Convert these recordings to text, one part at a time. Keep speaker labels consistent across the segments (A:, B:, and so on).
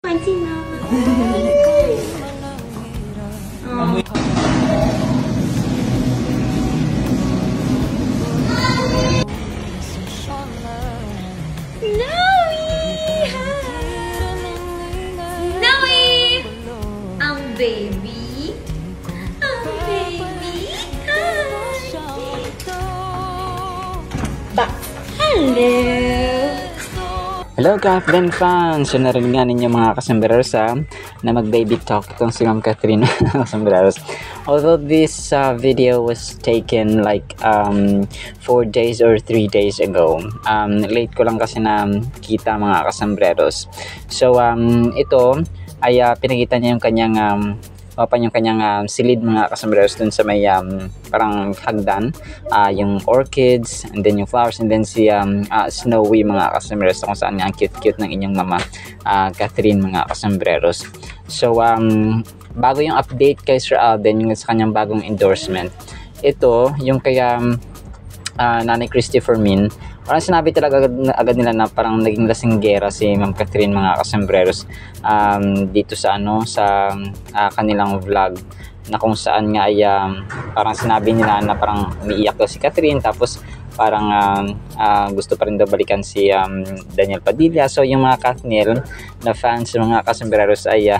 A: Pansin na. Ang baby. Ang baby. Hello.
B: Hello Kathleen fans! So narinig nga ninyo mga kasambreros na mag-baby talk itong si Ma'am Catherine kasambreros. Although this video was taken like 4 days or 3 days ago, late ko lang kasi na kita mga kasambreros. So ito ay pinakita niya yung kanyang silid mga kasambreros dun sa may parang hagdan, yung orchids and then yung flowers and then si snowy mga kasambreros kung saan nga ang cute ng inyong mama Catherine mga kasambreros. So bago yung update kay Sir Alden yung sa kanyang bagong endorsement, ito yung kaya Nanay Christy Fermin, parang sinabi talaga agad nila na parang naging lasinggera si Ma'am Catherine mga kasambreros dito sa sa kanilang vlog na kung saan nga ay parang sinabi nila na parang umiiyak daw si Catherine, tapos parang gusto pa rin daw balikan si Daniel Padilla. So yung mga Kathniel na fans mga kasambreros ay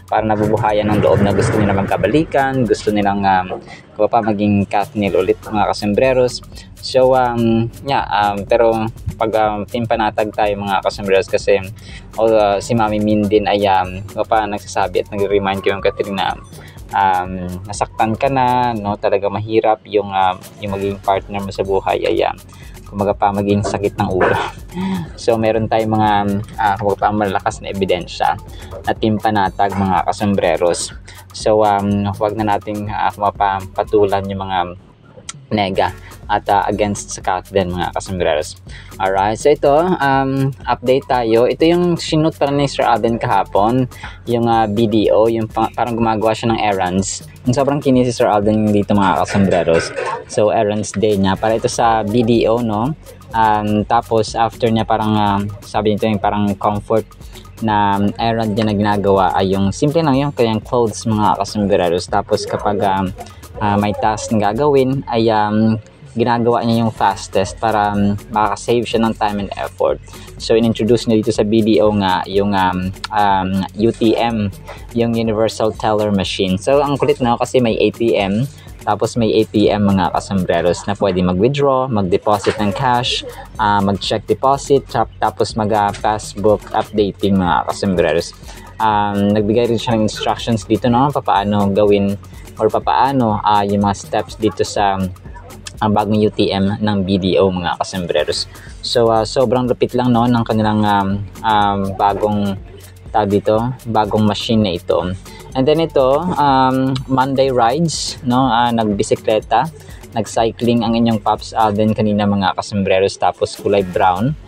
B: parang nabubuhayan ng loob na gusto nila magkabalikan, gusto nilang maging Kathniel ulit mga kasambreros. So pero pag timpanatag tayo mga kasambreros kasi si Mami Min din ay nagsasabi at nagre-remind ko yung Catherine na nasaktan ka na, no, talaga mahirap yung maging partner mo sa buhay ay kumaga pa maging sakit ng ulo. So meron tayong mga kumaga pa malakas na ebidensya na timpanatag mga kasambreros. So huwag na nating patulan yung mga nega at against sa Kathleen mga kasambreros. Alright, so ito update tayo. Ito yung sinut para ni Sir Alden kahapon, yung BDO, yung parang gumagawa siya ng errands. Yung sobrang kinis si Sir Alden dito mga kasambreros. So errands day niya para ito sa BDO, no. Tapos after niya parang sabi nito yung parang comfort na errand niya na ginagawa ay yung simple lang yung kanyang clothes mga kasambreros. Tapos kapag may task na gagawin ay ginagawa niya yung fastest para makasave siya ng time and effort. So in-introduce niya dito sa BDO nga yung UTM, yung Universal Teller Machine. So ang kulit na kasi may ATM, tapos may ATM mga kasambreros na pwede mag-withdraw, mag-deposit ng cash, mag-check deposit, tapos mag-passbook updating mga kasambreros. Nagbigay rin siya ng instructions dito, no, papaano gawin or papaano yung mga steps dito sa ang bagong UTM ng BDO mga kasambreros. So sobrang lupit lang, no, ng kanilang bagong bagong machine na ito. And then ito Monday rides, no, nagbisikleta, nag-cycling ang inyong Pops Alden kanina mga kasambreros, tapos kulay brown.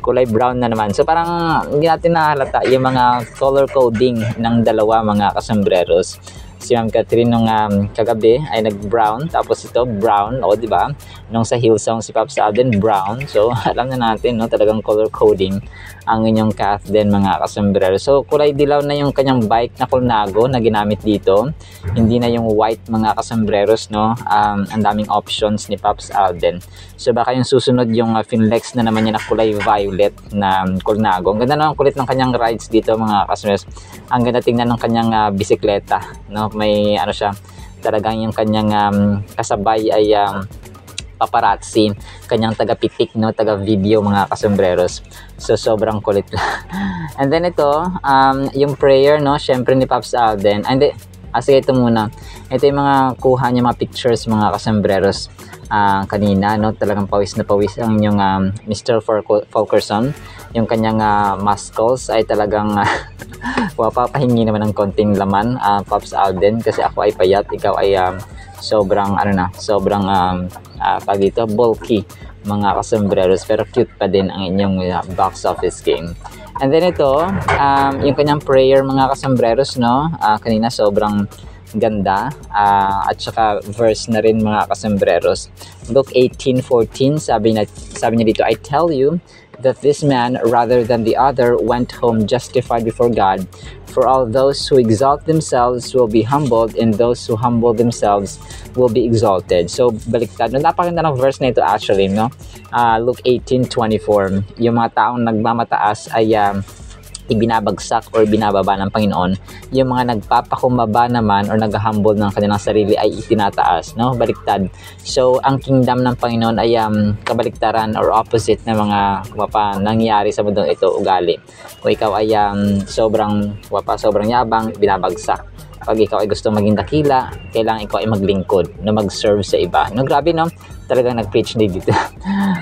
B: Kulay brown na naman. So parang hindi natin nahalata yung mga color coding ng dalawa mga kasambreros. Si Ma'am Catherine nung kagabi ay nag-brown, tapos ito brown, o di ba? Nung sa Hillsong si Pops Alden brown. So alam na natin, no, talagang color coding ang inyong Kathleen mga kasambreros. So kulay dilaw na yung kanyang bike na Colnago na ginamit dito. Hindi na yung white mga kasambreros, no. Ang daming options ni Pops Alden. So baka yung susunod yung Finlex na naman niya na kulay violet na Colnago. Ang ganda ng kulit ng kanyang rides dito mga kasambreros. Ang ganda tingnan ng kanyang bisikleta, no. May siya, talagang yung kanyang kasabay ay paparazzi, kanyang taga-pitik, no, taga-video mga kasambreros. So sobrang kulit. And then ito yung prayer, no, syempre ni Pops Alden. And sige, ito muna. Ito yung mga kuha niya mga pictures mga kasambreros kanina, no, talagang pawis na pawis ang inyong Mr. Fulkerson. Yung kanyang muscles ay talagang papahingi naman ng konting laman, Pops Alden, kasi ako ay payat, ikaw ay sobrang sobrang bulky mga kasambreros, pero cute pa din ang inyong box office game. And then ito yung kanyang prayer mga kasambreros, no, kanina sobrang ganda, at saka verse na rin mga kasambreros. Luke 18:14, sabi niya dito, I tell you, that this man, rather than the other, went home justified before God. For all those who exalt themselves will be humbled, and those who humble themselves will be exalted. So, baliktad. No, napakaganda ng verse na ito actually, no? Luke 18:24. Yung mga taong nagmamataas ay ibinabagsak or binababa ng Panginoon. Yung mga nagpapakumbaba naman or nag-humble ng kanilang sarili ay itinataas, no? Baliktad. So, ang kingdom ng Panginoon ay kabaliktaran or opposite ng mga nangyayari sa mundong ito, ugali. Kung ikaw ay sobrang yabang, binabagsak. Pag ikaw ay gusto maging dakila, kailangan ikaw ay maglingkod, na mag-serve sa iba. No, grabe, no? Talagang nag-preach din dito.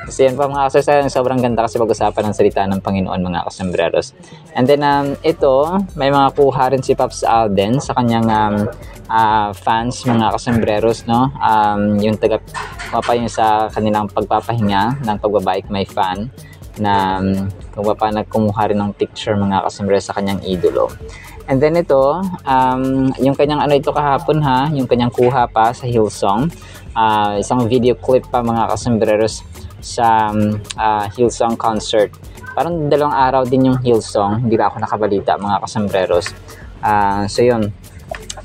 B: So, yan pa mga kasosay, sobrang ganda kasi pag-usapan ng salita ng Panginoon, mga kasembreros. And then, ito, may mga kuha rin si Pops Alden sa kanyang fans, mga kasembreros, no? Yung yung sa kanilang pagpapahinga ng pagbabike, may fan na kung nagkumuha rin ng picture, mga kasembreros, sa kanyang idolo. And then ito, yung kanyang ito kahapon yung kanyang kuha pa sa Hillsong. Isang video clip pa, mga kasembreros, sa Hillsong concert. Parang 2 araw din yung Hillsong, hindi lang ako nakabalita, mga kasembreros. So yun,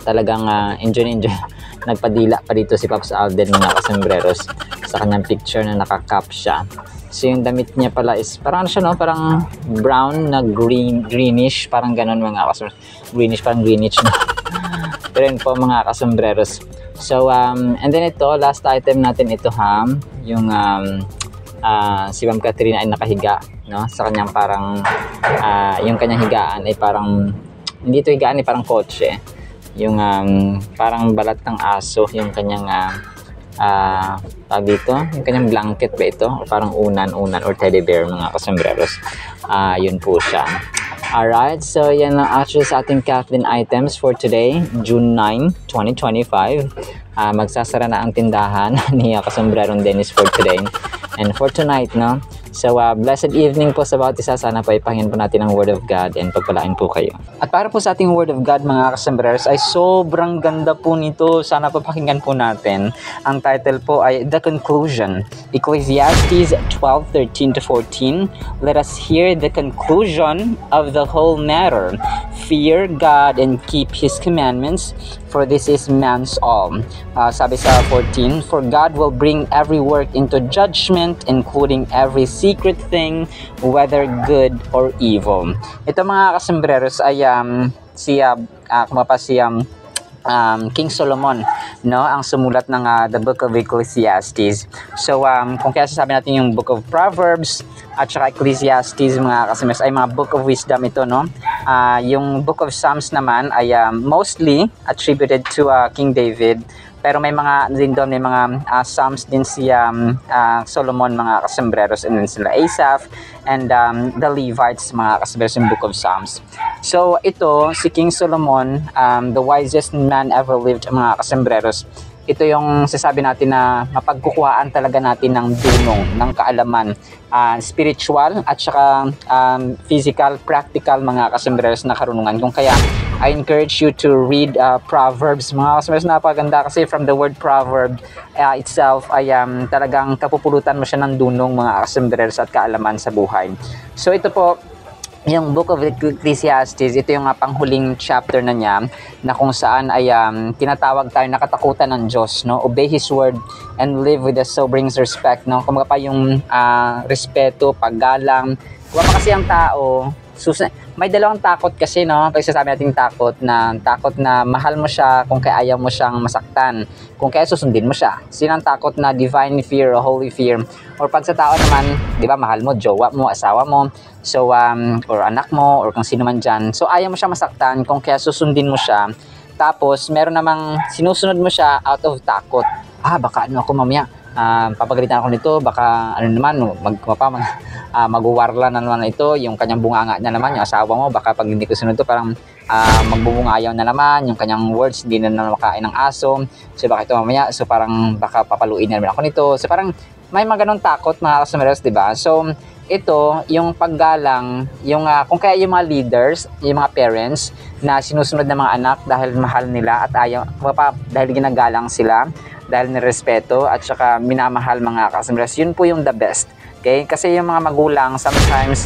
B: talagang enjoy. Nagpadila pa dito si Pops Alden, mga kasembreros, sa kanyang picture na nakakap siya. So yung damit niya pala is parang parang brown na greenish, parang ganun, mga kasembreros. Greenish na. Pero yun po, mga kasembreros. So and then ito, last item natin ito, yung si Ma'am Catherine ay nakahiga, no? Sa kanyang parang yung kanyang higaan ay parang hindi ito higaan, parang kotse. Yung parang balat ng aso, yung kanyang dito, yung kanyang blanket ba ito, o parang unan or teddy bear, mga kasembreros. Yun po siya. Alright, so yan ang actually sa ating Kathleen items for today, June 9, 2025. Magsasara na ang tindahan ni Kasombrerong Dennis for today and for tonight, no? So, blessed evening po sa bawat isa. Sana po ipahingin po natin ang Word of God and pagpalain po kayo. At para po sa ating Word of God, mga kasembreros, ay sobrang ganda po nito. Sana po pakinggan po natin. Ang title po ay The Conclusion. Ecclesiastes 12:13-14. Let us hear the conclusion of the whole matter. Fear God and keep His commandments, for this is man's all. Sabi sa 14, for God will bring every work into judgment, including every secret thing, whether good or evil. Ito, mga kasembreros, ay King Solomon, no, ang sumulat ng the Book of Ecclesiastes. So kung kaya sasabi natin yung Book of Proverbs at saka Ecclesiastes, mga kasembreros, ay mga Book of Wisdom ito, no. Yung Book of Psalms naman ay mostly attributed to King David. Pero may mga din doon, may mga Psalms din si Solomon, mga kasembreros, and then sila Asaph and the Levites, mga kasembreros, yung Book of Psalms. So ito, si King Solomon, the wisest man ever lived, mga kasembreros. Ito yung sasabi natin na mapagkukuhaan talaga natin ng dunong, ng kaalaman, spiritual at saka physical, practical, mga kasembreros, na karunungan. Kung kaya, I encourage you to read Proverbs, mga kasembreros. Napaganda kasi from the word proverb itself ay talagang kapupulutan mo siya ng dunong, mga kasembreros, at kaalaman sa buhay. So ito po, yung Book of Ecclesiastes, ito yung panghuling chapter na niya, na kung saan ay tinatawag tayo na katakutan ng Diyos, no? Obey His word and live with a sobering respect, no? Kung pa yung respeto, paggalang. Kung pa kasi ang tao, may dalawang takot kasi, no? Pag sasabi natin takot na mahal mo siya kung kaya ayaw mo siyang masaktan, kung kaya susundin mo siya. Sino ang takot na divine fear o holy fear? Or pag sa tao naman, di ba, mahal mo, jowa mo, asawa mo, so or anak mo, or kung sino man dyan, so ayaw mo siya masaktan kung kaya susundin mo siya. Tapos meron namang sinusunod mo siya out of takot. Baka ako mamaya, papagalitan ako nito, baka magwawarla na naman ito, yung kanyang bunganga na naman, yung asawa mo, baka pag hindi ko sunod to, parang magbubungayaw na naman, yung kanyang words, hindi na makain ng aso, so baka ito mamaya, so parang baka papaluin na naman ako nito, so parang may mga ganong takot, mga kasembreros, diba? So ito, yung paggalang, yung kung kaya yung mga leaders, yung mga parents na sinusunod ng mga anak dahil mahal nila at dahil ginagalang sila, dahil nirespeto at saka minamahal, mga kasembreros, yun po yung the best. Okay? Kasi yung mga magulang, sometimes,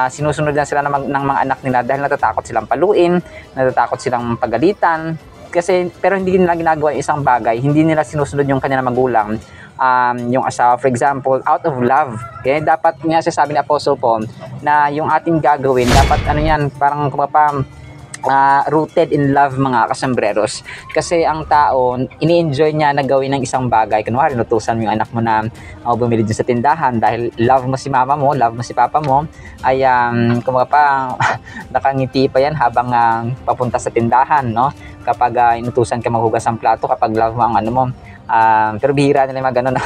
B: sinusunod lang sila ng mga anak nila dahil natatakot silang paluin, natatakot silang pagalitan. Kasi, pero hindi nila ginagawa isang bagay, hindi nila sinusunod yung kanilang magulang. Yung asawa, for example, out of love. Okay? Dapat nga sabi ni Apostle Paul na yung ating gagawin, dapat ano yan, parang rooted in love mga kasambreros. Kasi ang tao, ini-enjoy niya na gawin ng isang bagay. Kunwari, nutusan mo yung anak mo na bumili dyan sa tindahan dahil love mo si mama mo, love mo si papa mo, ay nakangiti pa yan habang papunta sa tindahan, no? Kapag inutusan ka maghugas ng plato, kapag love mo ang ano mo. Pero bihira nila yung mga ganun.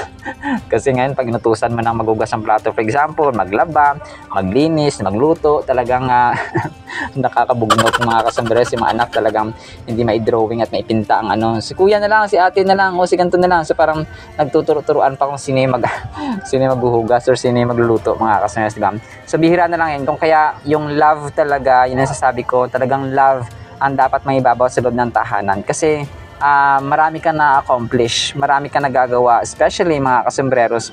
B: Kasi ngayon, pag inutusan mo ng maghugas ng plato, for example, maglaba, maglinis, magluto, talagang nakakabugnog mga kasambreros, yung mga anak talagang hindi mai-drawing at maipinta ang ano. Si kuya na lang, si ate na lang, o si ganito na lang. So parang nagtuturo-turuan pa kung sino yung maghuhugas or sino yung magluluto mga kasambreros, diba? So bihira na lang yun. Kung kaya yung love talaga, yun ang sasabi ko, talagang love ang dapat may ibabaw sa loob ng tahanan. Kasi marami ka na-accomplish, marami ka nagagawa, especially mga kasambreros,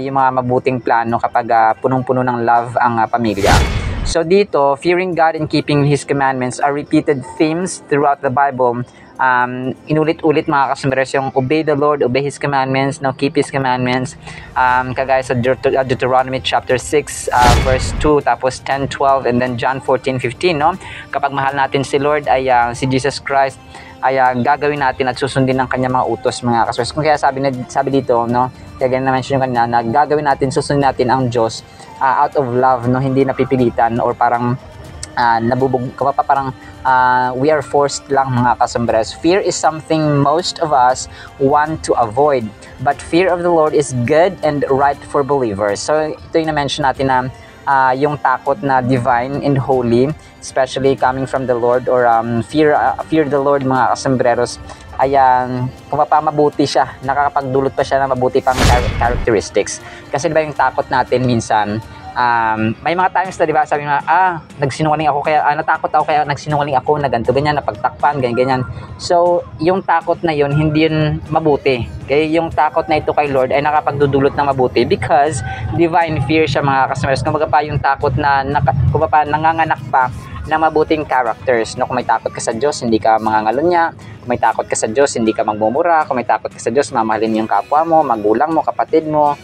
B: yung mga mabuting plano kapag punong-puno ng love ang pamilya. So dito, fearing God and keeping His commandments are repeated themes throughout the Bible. Inulit-ulit mga kasambreros yung obey the Lord, obey His commandments, no, keep His commandments. Kagaya sa Deuteronomy chapter 6 verse 2, tapos 10, 12, and then John 14, 15, no? Kapag mahal natin si Lord ay si Jesus Christ ay gagawin natin at susundin ng kanyang mga utos mga kasambreros. Kung kaya sabi dito, no, kaya ganyan na-mention yung kanina, na gagawin natin, susundin natin ang Diyos out of love, no, hindi napipilitan or parang we are forced lang mga kasambreros. Fear is something most of us want to avoid, but fear of the Lord is good and right for believers. So ito yung na-mention natin na yung takot na divine and holy, especially coming from the Lord, or fear the Lord mga kasambreros, ay kung mabuti siya, nakakapagdulot pa siya ng mabuti pang characteristics. Kasi diba yung takot natin minsan, may mga times na diba sabi mo, nagsinungaling ako kaya natakot ako kaya nagsinungaling ako na ganito ganyan, napagtakpan ganyan. So yung takot na yun hindi yun mabuti. Okay, yung takot na ito kay Lord ay nakapagdudulot ng mabuti because divine fear siya mga kasambreros. Kumbaga pa yung takot na nanganganak pa ng mabuting characters, no? Kung may takot ka sa Diyos, hindi ka mangangalunya. Kung may takot ka sa Diyos, hindi ka magmumura. Kung may takot ka sa Diyos, mamahalin yung kapwa mo, magulang mo, kapatid mo.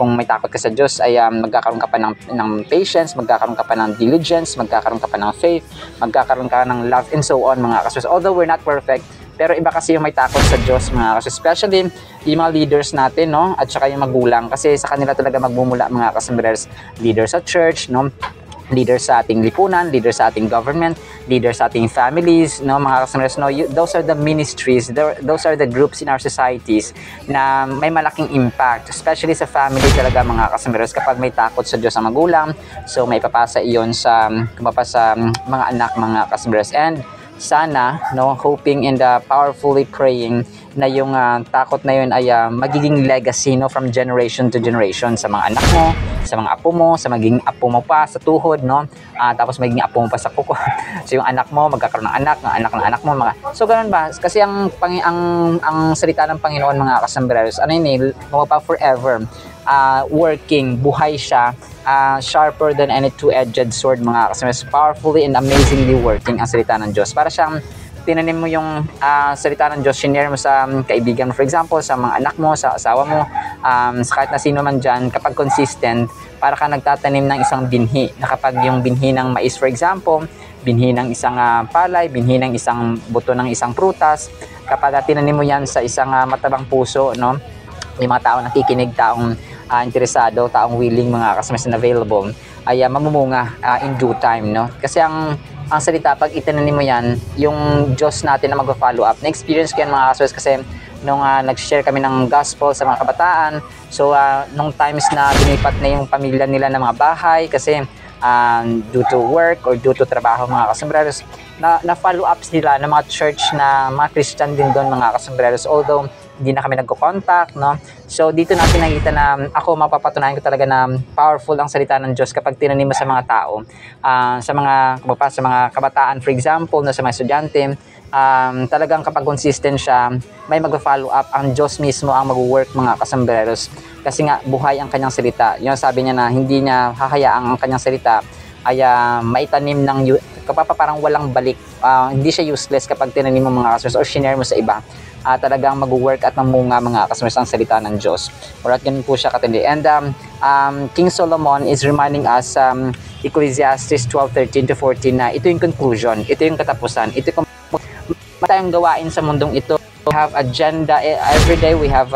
B: Kung may takot ka sa Diyos ay magkakaroon ka pa ng patience, magkakaroon ka pa ng diligence, magkakaroon ka pa ng faith, magkakaroon ka ng love, and so on mga kasambreros. Although we're not perfect, pero iba kasi yung may takot sa Diyos mga kasambreros, especially yung mga leaders natin, no, at saka yung magulang, kasi sa kanila talaga magmumula mga kasambreros. Leaders sa church, no, leaders sa ating lipunan, leaders sa ating government, leaders sa ating families, no, mga kasambreros, no, those are the ministries, those are the groups in our societies na may malaking impact, especially sa family talaga mga kasambreros. Kapag may takot sa Diyos ang magulang, so may papasa iyon sa mga anak mga kasambreros. And sana, no, hoping and powerfully praying na yung takot na yun ay magiging legacy, no, from generation to generation sa mga anak mo, sa mga apo mo, sa magiging apo mo pa sa tuhod, no, tapos magiging apo mo pa sa kuko. So yung anak mo magkakaroon ng anak ng anak mo, mga so ganun ba, kasi ang salita ng Panginoon mga kasambreros, ano yun, pa forever, working, buhay siya, sharper than any two-edged sword mga kasambreros, powerfully and amazingly working ang salita ng Diyos. Para siyang tinanim mo yung salita ng Diyos, shinare mo sa kaibigan mo, for example, sa mga anak mo, sa asawa mo, sa kahit na sino man dyan, kapag consistent, para ka nagtatanim ng isang binhi, na kapag yung binhi ng mais, for example, binhi ng isang palay, binhi ng isang buto ng isang prutas, kapag tinanim mo yan sa isang matabang puso, no, yung mga taong nakikinig, taong interesado, taong willing, mga kasambreros available, ay mamumunga in due time, no? Kasi ang salita, pag itinanim mo yan, yung Diyos natin na mag-follow up. Na-experience ko yan mga kasambreros kasi nung nag-share kami ng gospel sa mga kabataan, so nung times na binipat na yung pamilya nila ng mga bahay kasi due to work or due to trabaho mga kasambreros, na follow up sila ng mga church na mga Christian din doon mga kasambreros. Although hindi na kami nagko-contact, no? So dito natin nakita na ako mapapatunayan ko talaga na powerful ang salita ng Diyos kapag tinanim mo sa mga tao, sa mga kabataan, for example, no, sa mga estudyante. Talagang kapag consistent siya, may mag-follow up. Ang Diyos mismo ang mag-work, mga kasambreros, kasi nga buhay ang kanyang salita. Yung sabi niya na hindi niya hahayaang ang kanyang salita ay maitanim ng parang walang balik. Hindi siya useless kapag tinanim mo, mga kasambreros, or shinare mo sa iba. Talagang mag-work at mamunga, mga kasambreros, ang salita ng Diyos. Alright, ganun po siya katindi. And King Solomon is reminding us, Ecclesiastes 12:13-14, na ito yung conclusion, ito yung katapusan, ito yung tayong gawain sa mundong ito. We have agenda every day, we have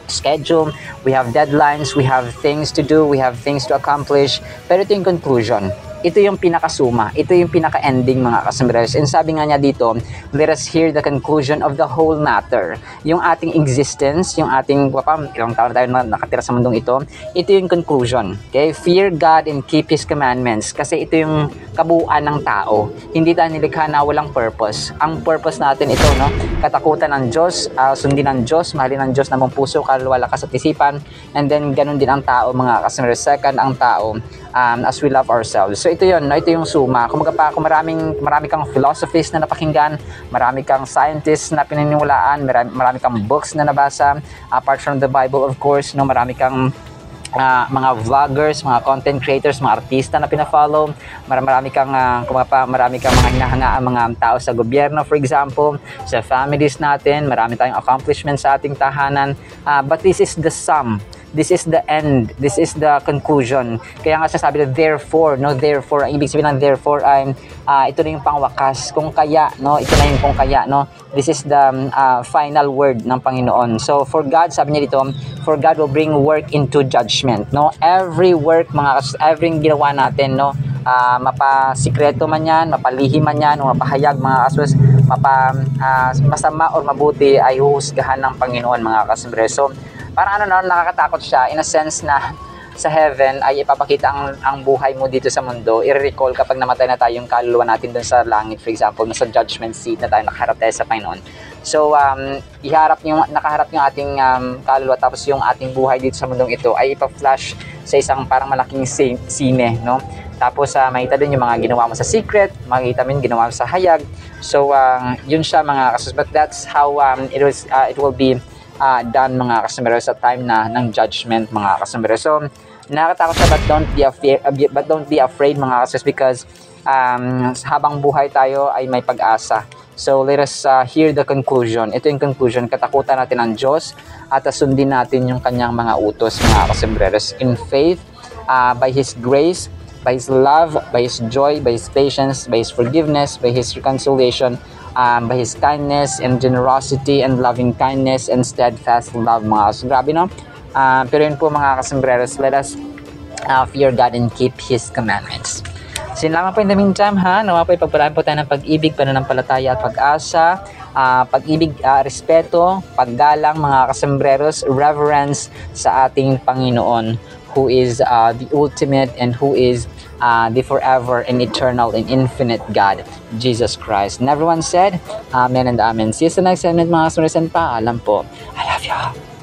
B: schedule, we have deadlines, we have things to do, we have things to accomplish, pero ito yung conclusion, ito yung pinakasuma, ito yung pinaka-ending, mga kasambreros. And sabi nga niya dito, let us hear the conclusion of the whole matter. Yung ating existence, yung ating ilang taon tayo nakatira sa mundong ito yung conclusion. Okay? Fear God and keep His commandments, kasi ito yung kabuuan ng tao. Hindi tayo nilikha na walang purpose. Ang purpose natin ito, no? Katakutan ng Diyos, sundin ng Diyos, mahalin ng Diyos na mong puso, kaluluwa, lakas at isipan. And then ganun din ang tao, mga kasambreros. Second, ang tao, as we love ourselves. So ito yun, no? Ito yung suma. Kung marami kang philosophies na napakinggan, marami kang scientists na pininiwalaan, marami kang books na nabasa, apart from the Bible, of course, no? Marami kang mga vloggers, mga content creators, mga artista na pina-follow, marami kang mga hinahangaan mga tao sa gobyerno, for example, sa families natin, marami tayong accomplishments sa ating tahanan, but this is the sum. This is the end. This is the conclusion. Kaya nga sasabi na therefore, no, therefore, ang ibig sabihin ng therefore ay ito na yung pangwakas. Kung kaya, no, ito na yung kung kaya, no. This is the final word ng Panginoon. So for God, sabi niya dito, for God will bring work into judgment, no. Every work, every ginawa natin, no, mapasikreto man yan, mapalihim man yan, o mapahayag, mga kasambreros, masama or mabuti ay huhusgahan ng Panginoon, mga kasambreros. So parang nakakatakot siya in a sense na sa heaven ay ipapakita ang buhay mo dito sa mundo. I-recall kapag namatay na tayo yung kaluluwa natin dun sa langit, for example, nasa judgment seat na tayo nakaharap tayo sa Panginoon. So nakaharap yung ating kaluluwa, tapos yung ating buhay dito sa mundong ito ay ipa-flash sa isang parang malaking sine, no? Tapos makita din yung mga ginawa mo sa secret, makita mo yung ginawa mo sa hayag. So yun siya, mga kasus. But that's how it will be done, mga kasambreros, sa time na ng judgment, mga kasambreros. So nakakatakot siya, but don't be afraid, mga kasambreros, because habang buhay tayo ay may pag-asa. So let us hear the conclusion. Ito yung conclusion, katakutan natin ang Diyos at sundin natin yung kanyang mga utos, mga kasambreros, in faith, by His grace, by His love, by His joy, by His patience, by His forgiveness, by His reconciliation, by His kindness and generosity and loving kindness and steadfast love, mga kasambreros. Grabe, no? Pero yun po, mga kasambreros, let us fear God and keep His commandments. So yun lamang po in the meantime, nawa po ipagpalaan po tayo ng pag-ibig, pananampalataya at pag-asa, pag-ibig, respeto, paggalang, mga kasambreros, reverence sa ating Panginoon, who is the ultimate and who is the forever and eternal and infinite God, Jesus Christ. And everyone said, Amen and Amen. See you sa next segment, mga kasambreros, and paalam po. I love you.